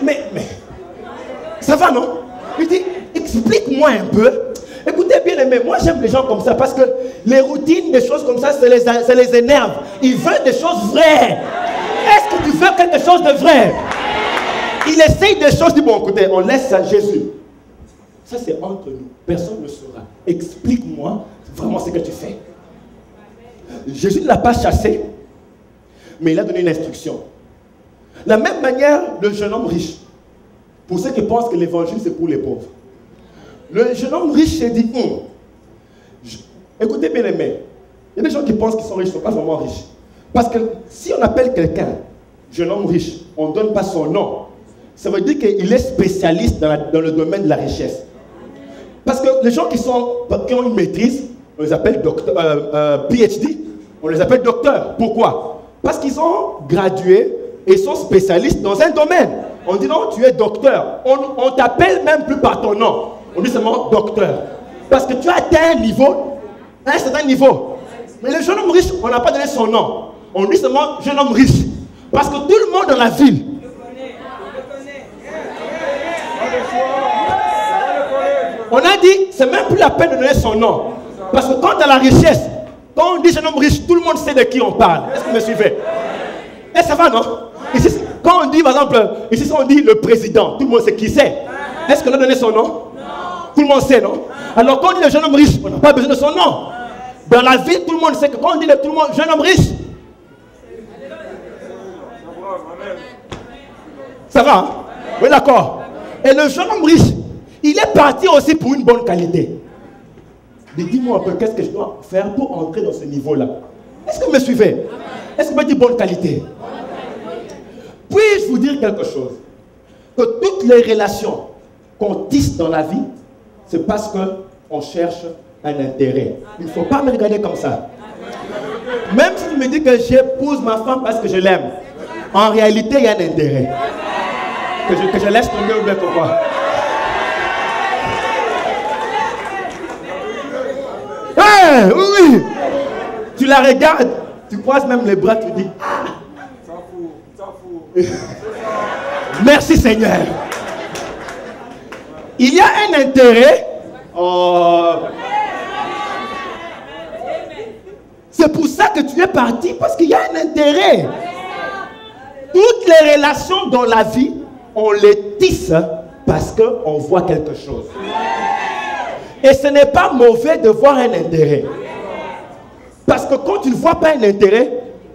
mais, ça va, non? Il dit, explique-moi un peu. Écoutez bien aimé, moi j'aime les gens comme ça parce que les routines, des choses comme ça, ça les énerve. Ils veulent des choses vraies. Est-ce que tu veux quelque chose de vrai? Il essaye des choses, dit bon écoutez, on laisse ça à Jésus. Ça c'est entre nous, personne ne saura. Explique-moi vraiment ce que tu fais. Jésus ne l'a pas chassé, mais il a donné une instruction. De la même manière, le jeune homme riche, pour ceux qui pensent que l'évangile c'est pour les pauvres. Le jeune homme riche s'est dit, écoutez bien aimé, il y a des gens qui pensent qu'ils sont riches, ils ne sont pas vraiment riches. Parce que si on appelle quelqu'un jeune homme riche, on ne donne pas son nom, ça veut dire qu'il est spécialiste dans le domaine de la richesse. Parce que les gens qui ont une maîtrise, on les appelle PhD, on les appelle docteurs. Pourquoi? Parce qu'ils ont gradué et sont spécialistes dans un domaine. On dit non, tu es docteur. On t'appelle même plus par ton nom. On dit seulement docteur. Parce que tu as atteint un certain niveau. Mais le jeune homme riche, on n'a pas donné son nom. On dit seulement jeune homme riche. Parce que tout le monde dans la ville. On a dit, c'est même plus la peine de donner son nom. Parce que quand tu as la richesse, quand on dit jeune homme riche, tout le monde sait de qui on parle. Est-ce que vous me suivez? Et ça va, non? Ici, quand on dit, par exemple, ici, on dit le président, tout le monde sait qui c'est. Est-ce qu'on a donné son nom? Tout le monde sait, non? Alors quand on dit le jeune homme riche, on n'a pas besoin de son nom. Dans la ville, tout le monde sait que quand on dit tout le monde, jeune homme riche. Ça va, hein? Oui, d'accord. Et le jeune homme riche, il est parti aussi pour une bonne qualité. Dis-moi un peu, qu'est-ce que je dois faire pour entrer dans ce niveau-là? Est-ce que vous me suivez? Est-ce que vous me dites bonne qualité? Puis-je vous dire quelque chose? Que toutes les relations qu'on tisse dans la vie, c'est parce qu'on cherche un intérêt. Il ne faut pas me regarder comme ça. Même si tu me dis que j'épouse ma femme parce que je l'aime, en réalité, il y a un intérêt. Que je laisse tomber ou bien pourquoi? Hey, oui! Tu la regardes, tu croises même les bras, tu dis ah! S'en fout. Merci Seigneur. Il y a un intérêt. C'est pour ça que tu es parti, parce qu'il y a un intérêt. Toutes les relations dans la vie, on les tisse parce qu'on voit quelque chose. Et ce n'est pas mauvais de voir un intérêt. Parce que quand tu ne vois pas un intérêt,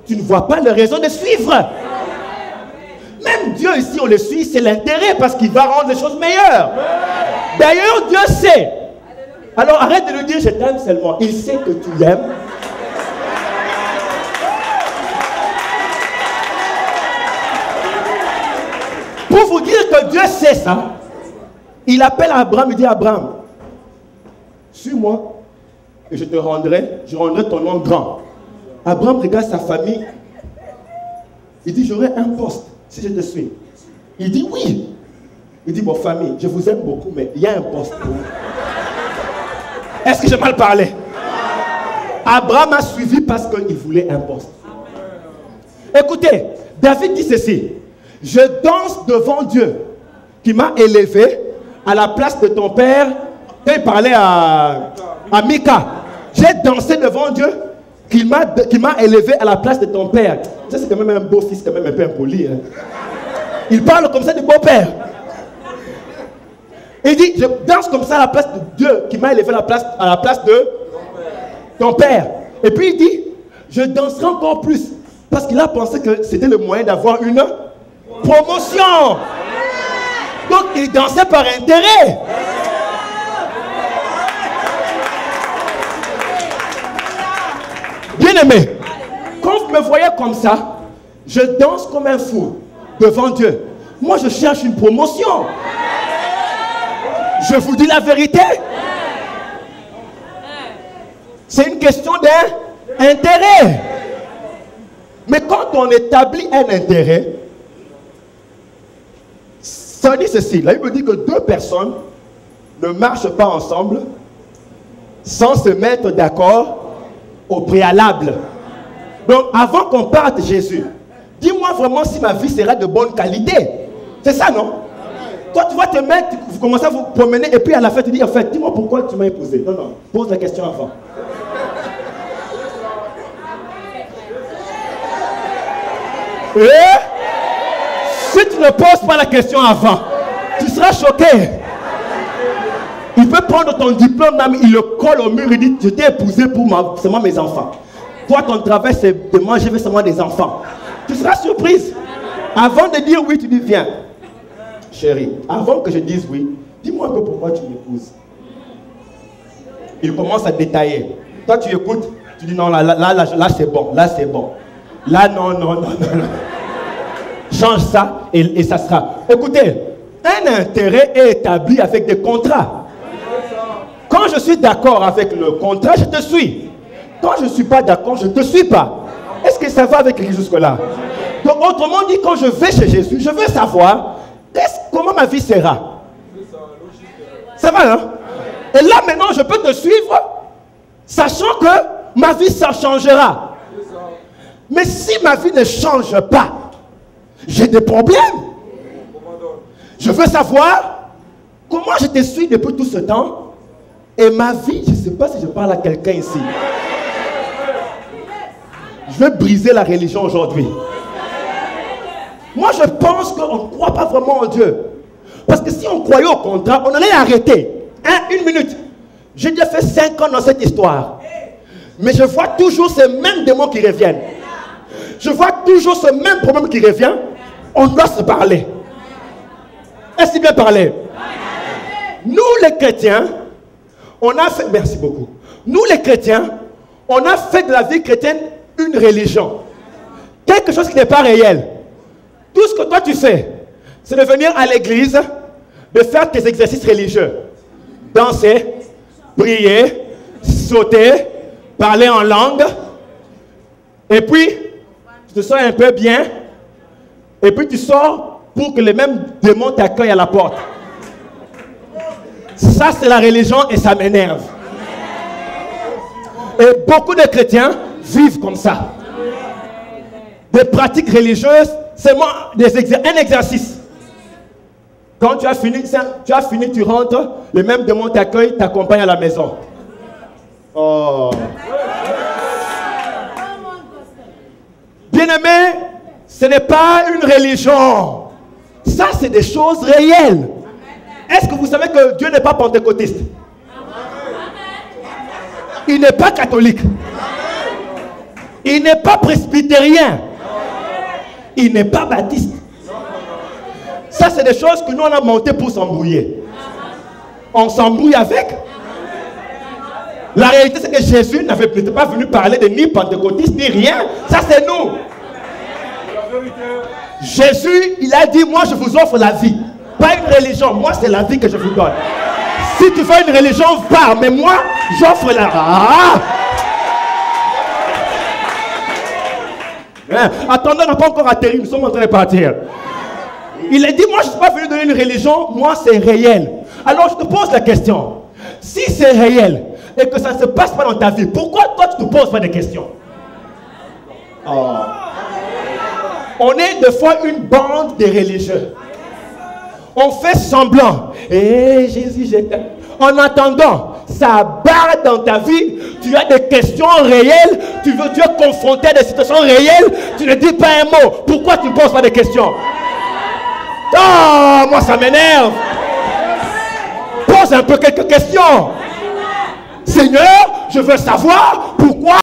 tu ne vois pas la raison de suivre. Même Dieu ici, on le suit, c'est l'intérêt parce qu'il va rendre les choses meilleures. D'ailleurs, Dieu sait. Alors arrête de lui dire je t'aime seulement. Il sait que tu l'aimes. Pour vous dire que Dieu sait ça, il appelle Abraham, il dit Abraham, suis-moi et je rendrai ton nom grand. Abraham regarde sa famille. Il dit, j'aurai un poste si je te suis. Il dit, oui. Il dit, bon, famille, je vous aime beaucoup, mais il y a un poste pour vous. Est-ce que j'ai mal parlé? Abraham a suivi parce qu'il voulait un poste. Écoutez, David dit ceci. Je danse devant Dieu qui m'a élevé à la place de ton père. Quand il parlait à Mika, j'ai dansé devant Dieu qui m'a élevé à la place de ton père. Ça, c'est quand même un beau fils, quand même un peu impoli. Hein. Il parle comme ça du beau-père. Il dit, je danse comme ça à la place de Dieu qui m'a élevé à la place de ton père. Et puis il dit, je danserai encore plus. Parce qu'il a pensé que c'était le moyen d'avoir une promotion. Donc il dansait par intérêt. Bien aimé, quand vous me voyez comme ça, je danse comme un fou devant Dieu. Moi, je cherche une promotion. Je vous dis la vérité. C'est une question d'intérêt. Mais quand on établit un intérêt, ça dit ceci. La Bible dit que deux personnes ne marchent pas ensemble sans se mettre d'accord au préalable. Donc, avant qu'on parte, Jésus, dis-moi vraiment si ma vie sera de bonne qualité. C'est ça, non? Toi, tu vas te mettre, vous commencez à vous promener et puis à la fin, tu dis, en fait, dis-moi pourquoi tu m'as épousé. Non, non, pose la question avant. Et si tu ne poses pas la question avant, tu seras choqué. Il peut prendre ton diplôme, il le colle au mur, il dit, je t'ai épousé pour seulement mes enfants. Toi, ton travail, c'est de manger seulement des enfants. Tu seras surprise. Avant de dire oui, tu dis, viens. Chérie, avant que je dise oui, dis-moi un peu pourquoi tu m'épouses. Il commence à détailler. Toi, tu écoutes, tu dis, non, là c'est bon, là, c'est bon. Là, non. Change ça et ça sera. Écoutez, un intérêt est établi avec des contrats. Quand je suis d'accord avec le contrat, je te suis. Quand je ne suis pas d'accord, je ne te suis pas. Est-ce que ça va avec lui jusque-là? Donc, autrement dit, quand je vais chez Jésus, je veux savoir comment ma vie sera. Ça va, hein? Et là, maintenant, je peux te suivre, sachant que ma vie, ça changera. Mais si ma vie ne change pas, j'ai des problèmes. Je veux savoir comment je te suis depuis tout ce temps. Et ma vie, je ne sais pas si je parle à quelqu'un ici. Je vais briser la religion aujourd'hui. Moi, je pense qu'on ne croit pas vraiment en Dieu. Parce que si on croyait au contrat, on allait arrêter. Une minute. J'ai déjà fait 5 ans dans cette histoire. Mais je vois toujours ces mêmes démons qui reviennent. Je vois toujours ce même problème qui revient. On doit se parler. Est-ce que bien parler? Nous, les chrétiens, on a fait... Merci beaucoup. Nous, les chrétiens, on a fait de la vie chrétienne une religion. Quelque chose qui n'est pas réel. Tout ce que toi tu fais, c'est de venir à l'église, de faire tes exercices religieux. Danser, prier, sauter, parler en langue. Et puis, tu te sens un peu bien. Et puis tu sors pour que les mêmes démons t'accueillent à la porte. Ça, c'est la religion et ça m'énerve. Et beaucoup de chrétiens vivent comme ça. Des pratiques religieuses, c'est un exercice. Quand tu as fini, tu rentres, les mêmes démons t'accueillent, t'accompagnent à la maison. Oh. Bien-aimé, ce n'est pas une religion. Ça, c'est des choses réelles. Est-ce que vous savez que Dieu n'est pas pentecôtiste? Il n'est pas catholique. Il n'est pas presbytérien. Il n'est pas baptiste. Ça, c'est des choses que nous, on a montées pour s'embrouiller. On s'embrouille avec. La réalité, c'est que Jésus n'était pas venu parler de ni pentecôtiste, ni rien. Ça, c'est nous. Jésus, il a dit, moi, je vous offre la vie. Pas une religion. Moi, c'est la vie que je vous donne. Si tu fais une religion, va. Mais moi, j'offre la... Attendez, on n'a pas encore atterri. Nous sommes en train de partir. Il a dit, moi, je ne suis pas venu donner une religion. Moi, c'est réel. Alors, je te pose la question. Si c'est réel et que ça ne se passe pas dans ta vie, pourquoi toi, tu ne te poses pas de questions? On est des fois une bande de religieux. On fait semblant. Et Jésus, je t'aime. En attendant, ça barre dans ta vie. Tu as des questions réelles. Tu es confronté à des situations réelles. Tu ne dis pas un mot. Pourquoi tu ne poses pas de questions? Oh, moi ça m'énerve. Pose un peu quelques questions. Seigneur, je veux savoir